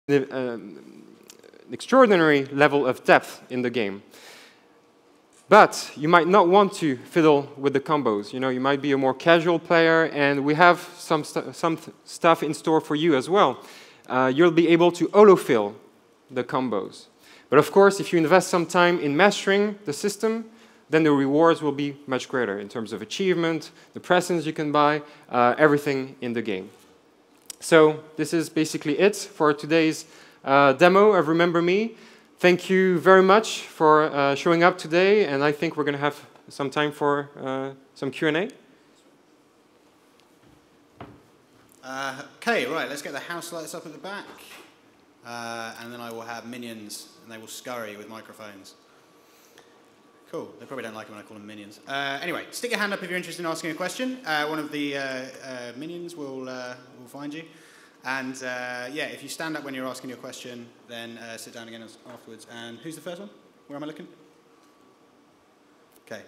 an extraordinary level of depth in the game. But you might not want to fiddle with the combos. You know, you might be a more casual player, and we have some stuff in store for you as well. You'll be able to autofill the combos. But of course, if you invest some time in mastering the system, then the rewards will be much greater in terms of achievement, the presents you can buy, everything in the game. So this is basically it for today's demo of Remember Me. Thank you very much for showing up today, and I think we're going to have some time for some Q&A. Okay, right, let's get the house lights up at the back, and then I will have minions, and they will scurry with microphones. Cool, they probably don't like it when I call them minions. Anyway, stick your hand up if you're interested in asking a question. One of the minions will find you. And yeah, if you stand up when you're asking your question, then sit down again afterwards. And who's the first one? Where am I looking? Okay.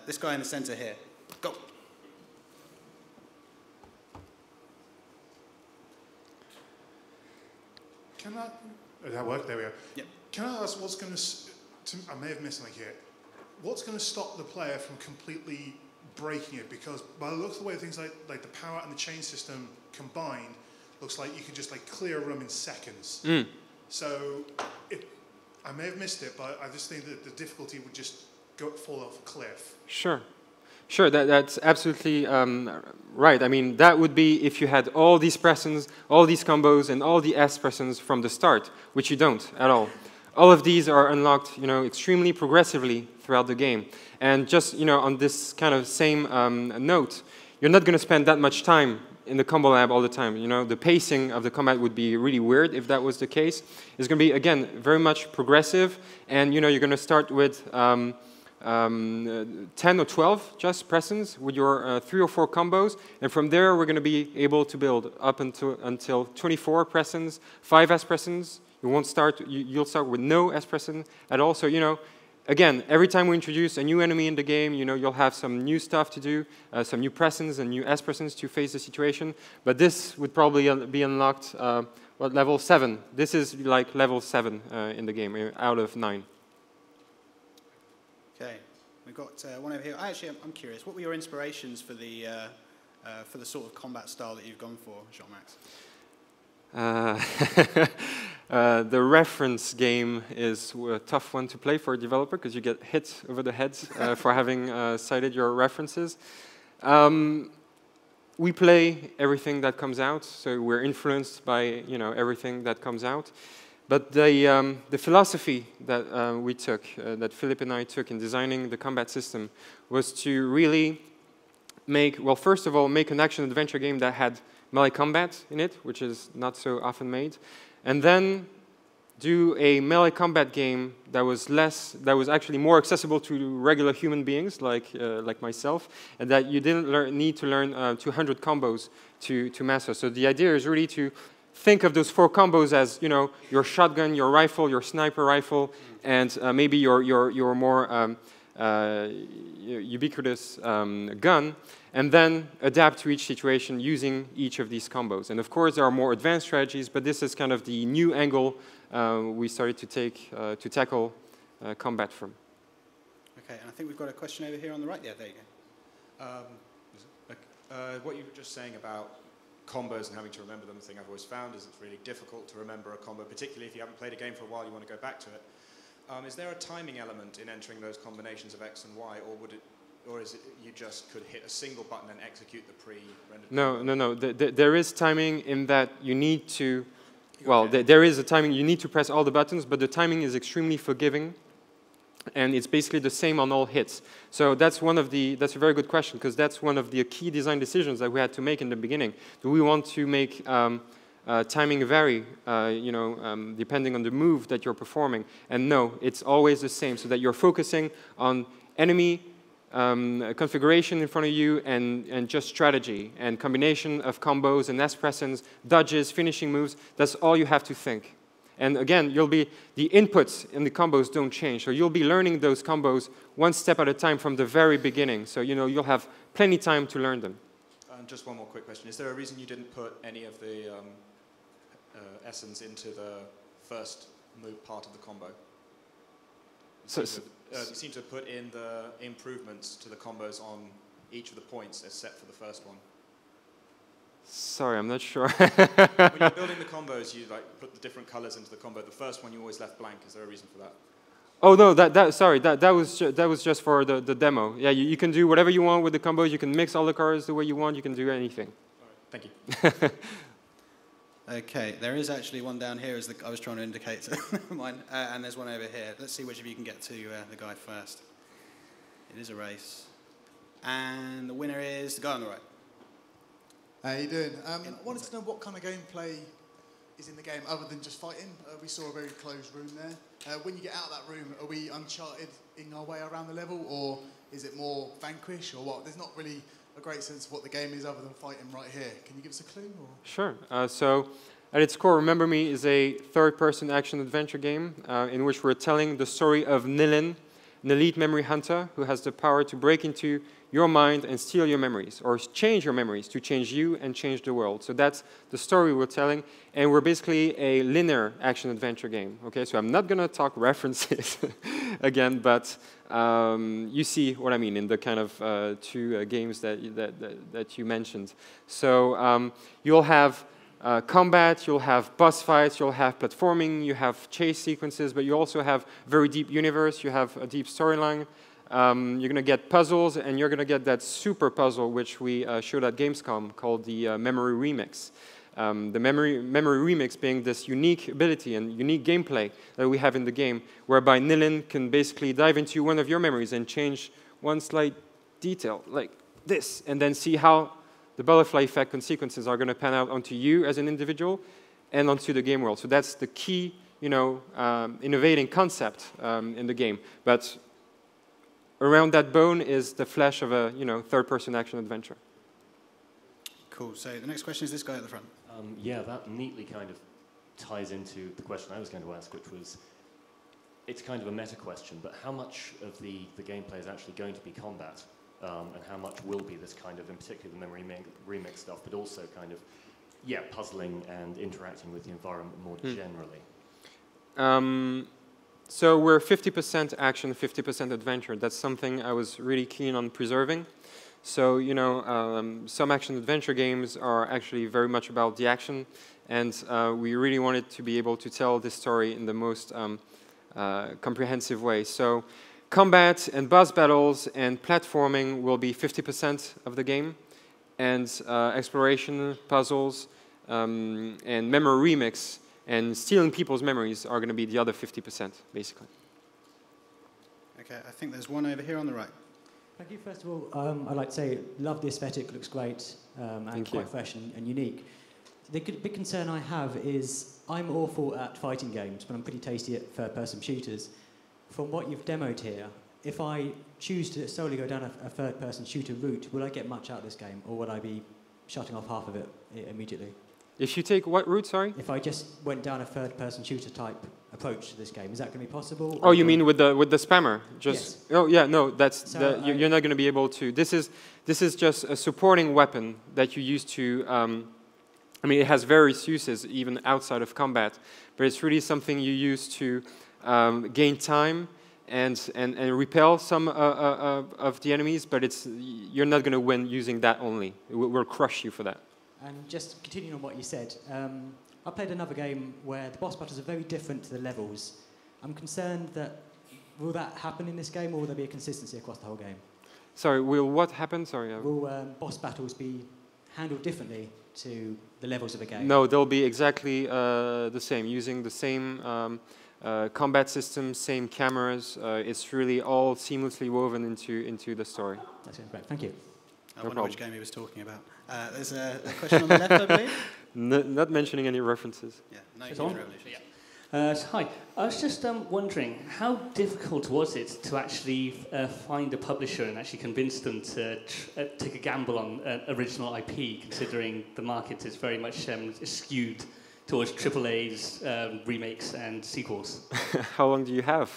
This guy in the center here. Go. Can I? Oh, that worked. There we go. Yep. Can I ask what's going to? I may have missed something here. What's going to stop the player from completely breaking it? Because by the looks of the way things like the power and the chain system combined, looks like you could just like clear a room in seconds. Mm. So I may have missed it, but I just think that the difficulty would just fall off a cliff. Sure. Sure, that's absolutely right. I mean, that would be if you had all these presents, all these combos, and all the S presents from the start, which you don't at all. All of these are unlocked, you know, extremely progressively throughout the game. And just, you know, on this kind of same note, you're not going to spend that much time in the combo lab all the time. You know, the pacing of the combat would be really weird if that was the case. It's going to be, again, very much progressive. And, you know, you're going to start with 10 or 12 just presents with your 3 or 4 combos. And from there, we're going to be able to build up until 24 presents, 5 S presents. You won't start, you'll start with no S present at all. So, you know, again, every time we introduce a new enemy in the game, you know, you'll have some new stuff to do, some new presents and new S presents to face the situation. But this would probably be unlocked, what, level 7? This is like level 7 in the game, out of 9. Okay, we've got one over here. Actually, I'm curious, what were your inspirations for the sort of combat style that you've gone for, Jean-Max? The reference game is a tough one to play for a developer because you get hit over the head for having cited your references. We play everything that comes out, so we're influenced by, you know, everything that comes out. But the philosophy that we took, that Philip and I took in designing the combat system, was to really make, well, first of all, make an action-adventure game that had melee combat in it, which is not so often made, and then do a melee combat game that was actually more accessible to regular human beings like myself, and that you didn't need to learn 200 combos to master. So the idea is really to think of those 4 combos as, you know, your shotgun, your rifle, your sniper rifle, and maybe your more ubiquitous gun, and then adapt to each situation using each of these combos. And of course, there are more advanced strategies, but this is kind of the new angle we started to take to tackle combat from. Okay, and I think we've got a question over here on the right. Yeah, there you go. What you were just saying about combos and having to remember them, the thing I've always found is it's really difficult to remember a combo, particularly if you haven't played a game for a while, you want to go back to it. Is there a timing element in entering those combinations of X and Y, or is it you just could hit a single button and execute the pre-rendered? No. There is timing in that you need to, well, there is a timing, you need to press all the buttons, but the timing is extremely forgiving, and it's basically the same on all hits. So that's that's a very good question, because that's one of the key design decisions that we had to make in the beginning. Do we want to make timing vary, you know, depending on the move that you're performing? And no, it's always the same, so that you're focusing on enemy configuration in front of you and just strategy and combination of combos and S presents, dodges, finishing moves. That's all you have to think. And again, the inputs in the combos don't change, so you'll be learning those combos one step at a time from the very beginning. So, you know, you'll have plenty time to learn them. And just one more quick question. Is there a reason you didn't put any of the essence into the first part of the combo. You seem to have put in the improvements to the combos on each of the points except for the first one. Sorry, I'm not sure. When you're building the combos, you put the different colors into the combo. The first one you always left blank. Is there a reason for that? Oh no, that was just for the demo. Yeah, you can do whatever you want with the combos. You can mix all the colors the way you want. You can do anything. All right, thank you. Okay, there is actually one down here, as I was trying to indicate. Never mind. And there's one over here. Let's see which of you can get to the guy first. It is a race. And the winner is the guy on the right. How you doing? I wanted to know what kind of gameplay is in the game other than just fighting. We saw a very closed room there. When you get out of that room, are we Uncharted-ing our way around the level, or is it more Vanquish, or what? There's not really a great sense of what the game is other than fighting right here. Can you give us a clue? Or? Sure. So at its core, Remember Me is a third-person action-adventure game in which we're telling the story of Nilin, an elite memory hunter who has the power to break into your mind and steal your memories, or change your memories to change you and change the world. So that's the story we're telling, and we're basically a linear action-adventure game. Okay, so I'm not going to talk references again, but you see what I mean in the kind of two games that you mentioned. So you'll have combat, you'll have boss fights, you'll have platforming, you have chase sequences, but you also have very deep universe, you have a deep storyline. You're going to get puzzles, and you're going to get that super puzzle which we showed at Gamescom called the Memory Remix. The memory Remix being this unique ability and unique gameplay that we have in the game, whereby Nilin can basically dive into one of your memories and change one slight detail, like this, and then see how the butterfly effect consequences are going to pan out onto you as an individual and onto the game world. So that's the key, innovating concept in the game. But around that bone is the flesh of a third-person action-adventure. Cool. So the next question is this guy at the front. Yeah, that neatly kind of ties into the question I was going to ask, which was, it's kind of a meta question, but how much of the gameplay is actually going to be combat, and how much will be this kind of, in particular, the memory remix stuff, but also kind of, puzzling and interacting with the environment more generally? So we're 50% action, 50% adventure. That's something I was really keen on preserving. So, some action-adventure games are actually very much about the action, and we really wanted to be able to tell this story in the most comprehensive way. So combat and boss battles and platforming will be 50% of the game, and exploration, puzzles, and memory remix and stealing people's memories are going to be the other 50%, basically. Okay, I think there's one over here on the right. Thank you. First of all, I'd like to say, love the aesthetic, looks great, and quite fresh and unique. The big concern I have is I'm awful at fighting games, but I'm pretty tasty at third-person shooters. From what you've demoed here, if I choose to solely go down a third-person shooter route, will I get much out of this game, or would I be shutting off half of it immediately? If you take what route, sorry? If I just went down a third-person shooter type approach to this game, is that going to be possible? Oh, you mean with the spammer? Yes. Oh yeah, no, you're not going to be able to. This is just a supporting weapon that you use to. It has various uses even outside of combat, but it's really something you use to gain time and repel some of the enemies. But you're not going to win using that only. We'll crush you for that. And just continuing on what you said, I played another game where the boss battles are very different to the levels. I'm concerned that, will that happen in this game, or will there be a consistency across the whole game? Sorry, will what happen? Sorry. Will boss battles be handled differently to the levels of a game? No, they'll be exactly the same, using the same combat system, same cameras. It's really all seamlessly woven into the story. That's great. Thank you. I wonder which game he was talking about. There's a question on the left, I believe. Not mentioning any references. Yeah, no huge revolution. Hi, I was just wondering, how difficult was it to actually find a publisher and actually convince them to take a gamble on original IP, considering the market is very much skewed towards AAA's, remakes and sequels? How long do you have?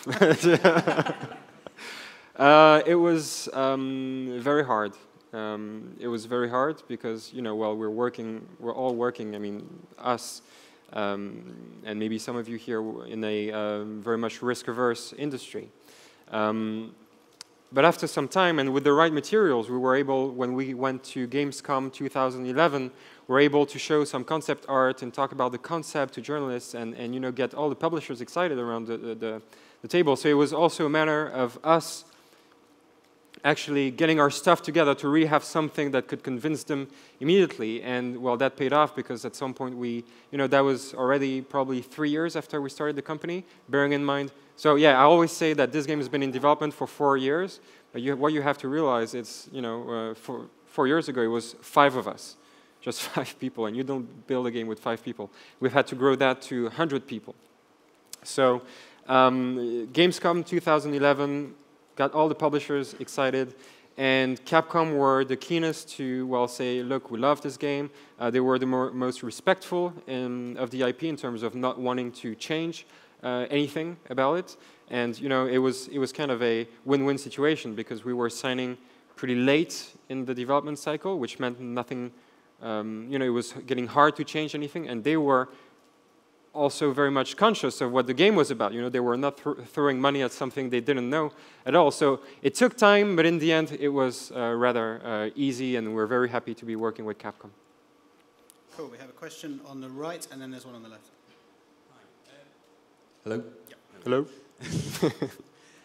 It was very hard. It was very hard because, we're all working. I mean, us, and maybe some of you here in a very much risk-averse industry. But after some time, and with the right materials, we were able, when we went to Gamescom 2011, we were able to show some concept art and talk about the concept to journalists and you know, get all the publishers excited around the table. So it was also a matter of us actually getting our stuff together to really have something that could convince them immediately. And well, that paid off because at some point we, you know, that was already probably 3 years after we started the company, bearing in mind. So yeah, I always say that this game has been in development for 4 years. But what you have to realize, it's, you know, 4 years ago it was 5 of us, just 5 people, and you don't build a game with 5 people. We've had to grow that to 100 people. So Gamescom 2011 got all the publishers excited, and Capcom were the keenest to, well, say, look, we love this game. They were the most respectful of the IP in terms of not wanting to change anything about it. And you know, it was kind of a win-win situation because we were signing pretty late in the development cycle, which meant nothing, you know, it was getting hard to change anything, and they were also very much conscious of what the game was about. You know, they were not throwing money at something they didn't know at all. So it took time, but in the end, it was rather easy, and we're very happy to be working with Capcom. Cool. We have a question on the right, and then there's one on the left. Hello. Yep. Hello.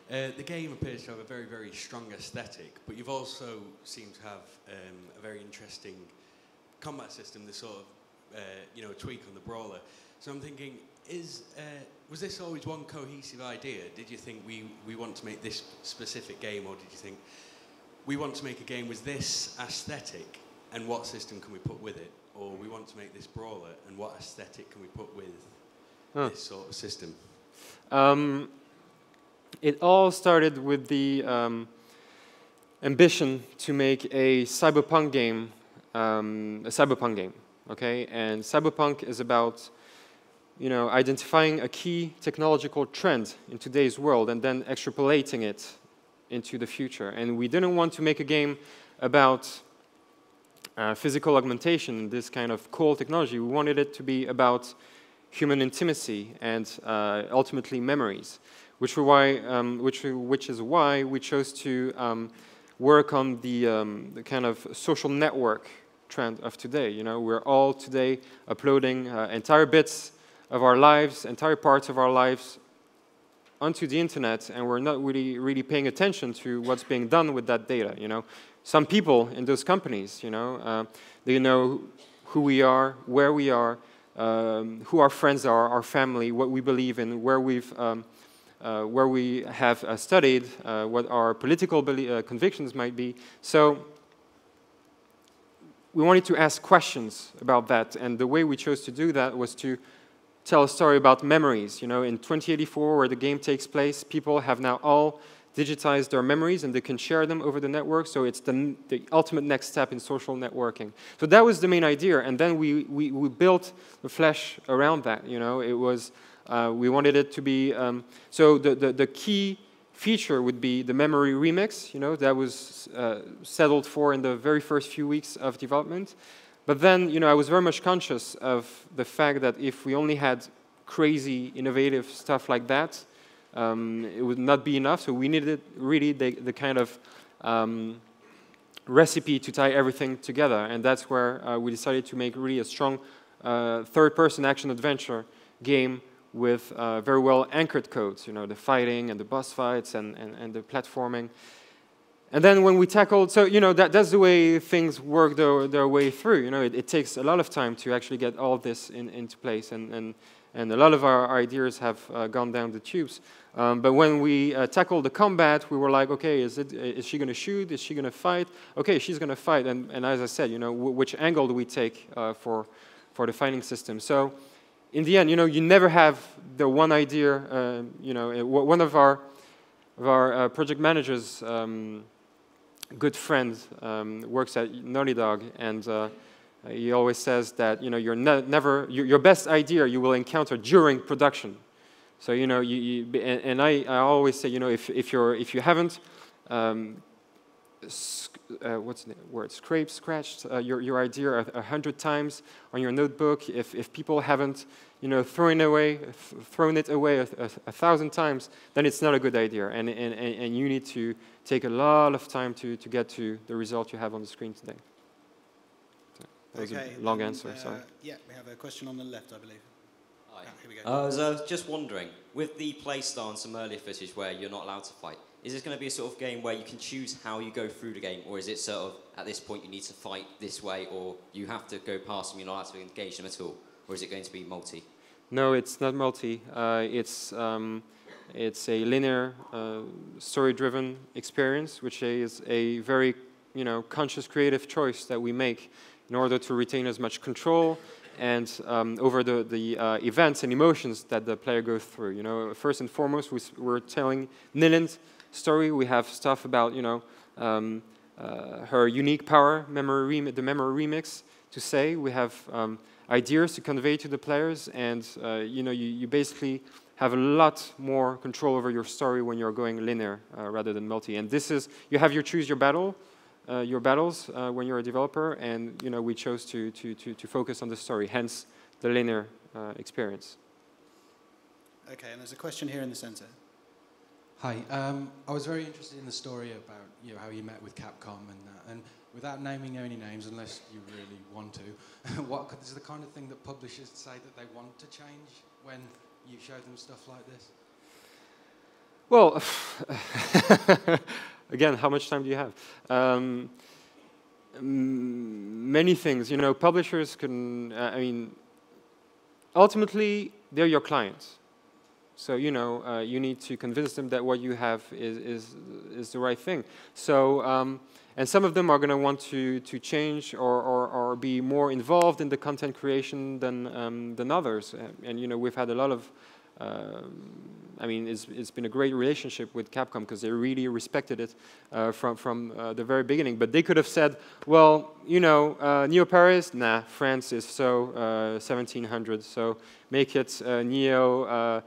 The game appears to have a very, very strong aesthetic, but you've also seemed to have a very interesting combat system, the sort of you know, tweak on the brawler. So I'm thinking, was this always one cohesive idea? Did you think we want to make this specific game, or did you think we want to make a game with this aesthetic, and what system can we put with it? Or we want to make this brawler, and what aesthetic can we put with this sort of system? It all started with the ambition to make a cyberpunk game, okay? And cyberpunk is about, you know, identifying a key technological trend in today's world and then extrapolating it into the future. And we didn't want to make a game about physical augmentation, this kind of cool technology. We wanted it to be about human intimacy and ultimately memories, which is why we chose to work on the kind of social network trend of today. You know, we're all today uploading entire bits of our lives, entire parts of our lives onto the internet, and we're not really paying attention to what's being done with that data. You know, some people in those companies, you know, they know who we are, where we are, who our friends are, our family, what we believe in, where we have studied, what our political convictions might be. So we wanted to ask questions about that, and the way we chose to do that was to tell a story about memories. You know, in 2084, where the game takes place, people have now all digitized their memories, and they can share them over the network. So it's the ultimate next step in social networking. So that was the main idea, and then we built the flesh around that. You know, it was we wanted it to be so the key feature would be the memory remix. You know, that was settled for in the very first few weeks of development. But then, you know, I was very much conscious of the fact that if we only had crazy, innovative stuff like that, it would not be enough. So we needed really the kind of recipe to tie everything together. And that's where we decided to make really a strong third-person action-adventure game with very well anchored codes, you know, the fighting and the boss fights and the platforming. And then when we tackled, so, you know, that's the way things work their way through. You know, it takes a lot of time to actually get all of this into place, and a lot of our ideas have gone down the tubes. But when we tackled the combat, we were like, okay, is she going to shoot? Is she going to fight? Okay, she's going to fight. And as I said, you know, which angle do we take for the fighting system? So in the end, you know, you never have the one idea. You know, one of our project managers, good friend, works at Naughty Dog, and he always says that, you know, your best idea you will encounter during production. So, you know, I always say, you know, if you haven't what's the word, scratched your idea 100 times on your notebook, if people haven't, thrown it away a 1,000 times, then it's not a good idea. And you need to take a lot of time to get to the result you have on the screen today. So that was a long answer, sorry. Yeah, we have a question on the left, I believe. Hi. Here we go. I was just wondering, with the playstyle and some earlier footage where you're not allowed to fight, is this going to be a sort of game where you can choose how you go through the game, or is it sort of, at this point, you need to fight this way, or you have to go past them, you're not allowed to engage them at all? Or is it going to be multi? No, it's not multi. It's a linear, story-driven experience, which is a very, conscious, creative choice that we make in order to retain as much control and over the events and emotions that the player goes through. First and foremost, we're telling Nillin's story. We have stuff about, her unique power, the memory remix to say. We have ideas to convey to the players, and you basically have a lot more control over your story when you're going linear rather than multi. And this is, you have choose your battles when you're a developer, and we chose to focus on the story, hence the linear experience. Okay, and there's a question here in the center. Hi, I was very interested in the story about how you met with Capcom and that, and without naming any names, unless you really want to, what is the kind of thing that publishers say that they want to change when you show them stuff like this? Well, again, how much time do you have? Many things. Publishers can, ultimately, they're your clients. So, you need to convince them that what you have is the right thing. So, and some of them are going to want to change or be more involved in the content creation than others. And we've had a lot of, it's been a great relationship with Capcom because they really respected it from the very beginning. But they could have said, well, Neo Paris, nah, France is so 1700, so make it Neo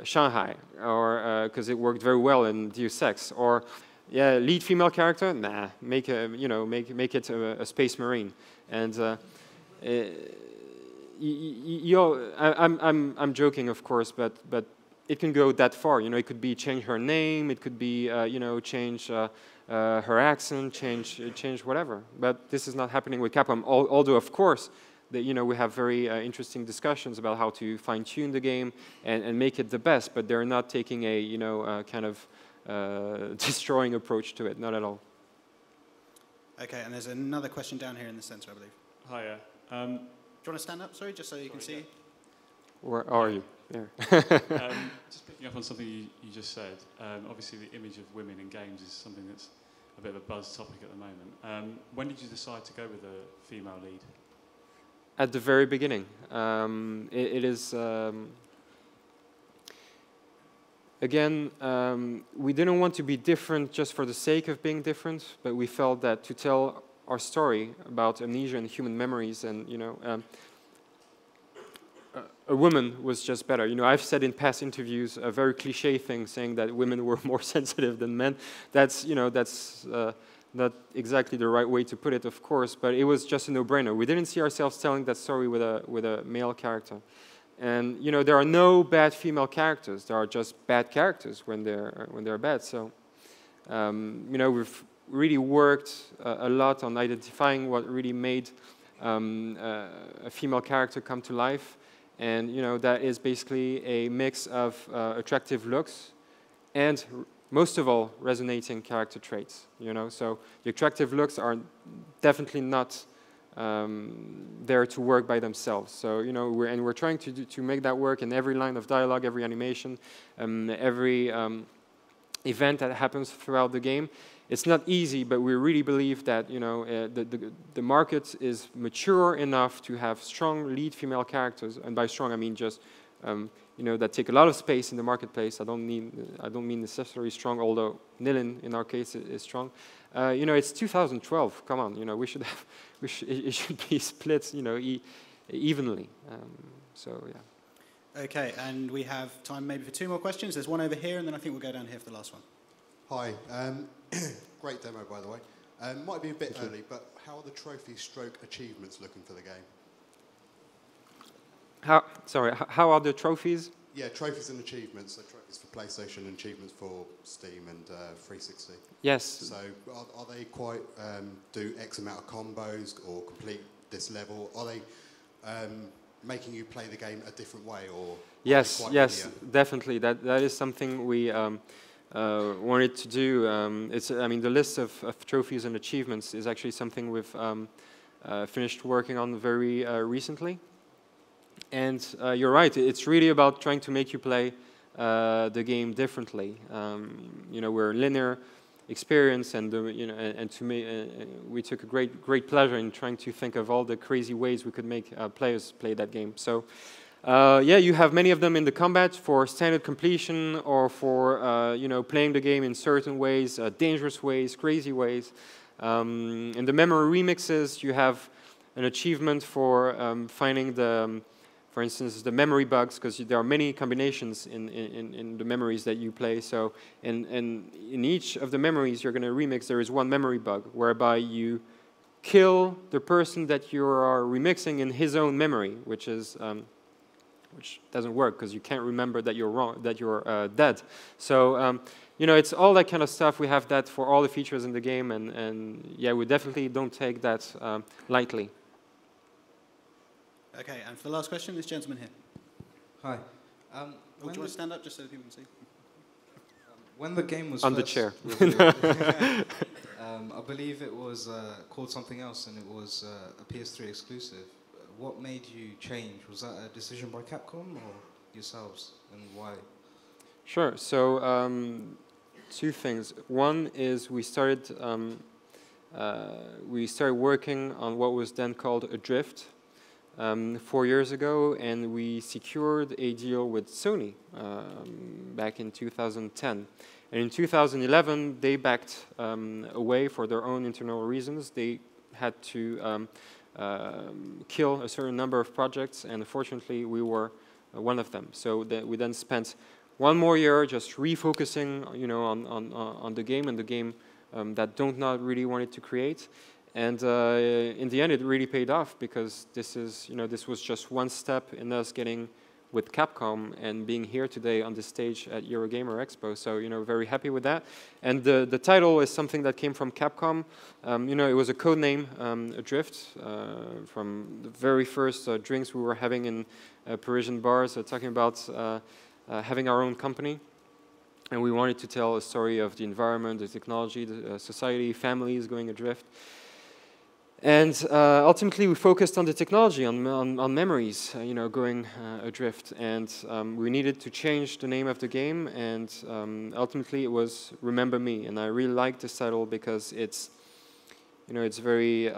Shanghai, or because it worked very well in Deus Ex, or yeah, lead female character, nah, make it a space marine, and I'm joking, of course, but it can go that far. It could be change her name, it could be change her accent, change whatever. But this is not happening with Capcom. Although, of course, we have very interesting discussions about how to fine-tune the game and make it the best. But they're not taking a kind of destroying approach to it. Not at all. Okay, and there's another question down here in the center, I believe. Hiya. Do you want to stand up, sorry, just so you can see? Where are you? There. Just picking up on something you just said. Obviously, the image of women in games is something that's a bit of a buzz topic at the moment. When did you decide to go with a female lead? At the very beginning. It is... Again, we didn't want to be different just for the sake of being different, but we felt that to tell our story about amnesia and human memories, and a woman was just better. I've said in past interviews a very cliche thing, saying that women were more sensitive than men. That's not exactly the right way to put it, of course, but it was just a no-brainer. We didn't see ourselves telling that story with a male character. And there are no bad female characters. There are just bad characters when they're bad. So we've really worked a lot on identifying what really made a female character come to life, and that is basically a mix of attractive looks and most of all resonating character traits. So the attractive looks are definitely not there to work by themselves. So we're trying to make that work in every line of dialogue, every animation, every event that happens throughout the game. It's not easy, but we really believe that the market is mature enough to have strong lead female characters, and by strong I mean just that take a lot of space in the marketplace. I don't mean necessarily strong, although Nilin in our case is strong. It's 2012. Come on, it should be split, evenly. So yeah. Okay, and we have time maybe for 2 more questions. There's one over here, and then I think we'll go down here for the last one. Hi. Great demo, by the way. Might be a bit early, but how are the trophy stroke achievements looking for the game? How are the trophies? Yeah, trophies and achievements. So trophies for PlayStation and achievements for Steam and 360. Yes. So are they quite, do X amount of combos or complete this level? Are they making you play the game a different way, or? Yes, definitely. That is something we wanted to do. I mean, the list of trophies and achievements is actually something we've finished working on very recently. And you're right. It's really about trying to make you play the game differently. You know, we're linear experience, and and to me, we took a great pleasure in trying to think of all the crazy ways we could make players play that game. So, yeah, you have many of them in the combat for standard completion, or for playing the game in certain ways, dangerous ways, crazy ways. In the memory remixes, you have an achievement for finding the for instance, the memory bugs, because there are many combinations in the memories that you play. So in each of the memories you're going to remix, there is one memory bug, whereby you kill the person that you are remixing in his own memory, which doesn't work, because you can't remember that you're wrong, that you're dead. So it's all that kind of stuff. We have that for all the features in the game, and yeah, we definitely don't take that lightly. Okay, and for the last question, this gentleman here. Hi. Do you want to stand up just so people can see? When the game was on the chair, I believe it was called something else, and it was a PS3 exclusive. What made you change? Was that a decision by Capcom or yourselves, and why? Sure. So two things. One is we started working on what was then called Adrift. 4 years ago, and we secured a deal with Sony back in 2010. And in 2011, they backed away for their own internal reasons. They had to kill a certain number of projects, and unfortunately, we were one of them. So we then spent 1 more year just refocusing, on the game, and the game that DONTNOD really wanted to create. And in the end, it really paid off, because this was just one step in us getting with Capcom and being here today on the stage at Eurogamer Expo. So, very happy with that. And the title is something that came from Capcom. It was a code name, Adrift, from the very first drinks we were having in Parisian bars, talking about having our own company. And we wanted to tell a story of the environment, the technology, the society, families going adrift. And ultimately, we focused on the technology, on memories, going adrift. And we needed to change the name of the game, and ultimately it was Remember Me. And I really like this title because it's, it's very,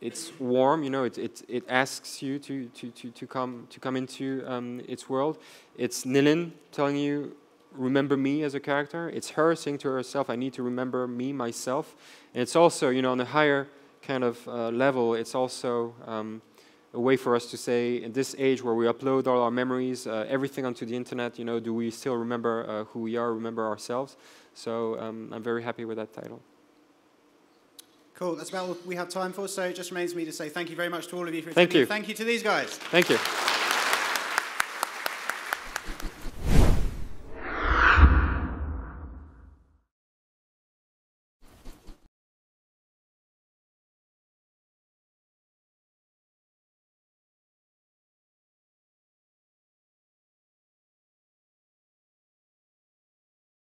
it's warm. It asks you to come into its world. It's Nilin telling you, remember me as a character. It's her saying to herself, I need to remember me, myself. And it's also, on a higher kind of level, it's also a way for us to say, in this age where we upload all our memories, everything onto the internet, do we still remember who we are, remember ourselves? So I'm very happy with that title. Cool, that's about all we have time for, so it just remains me to say thank you very much to all of you for attending. Thank you to these guys. Thank you.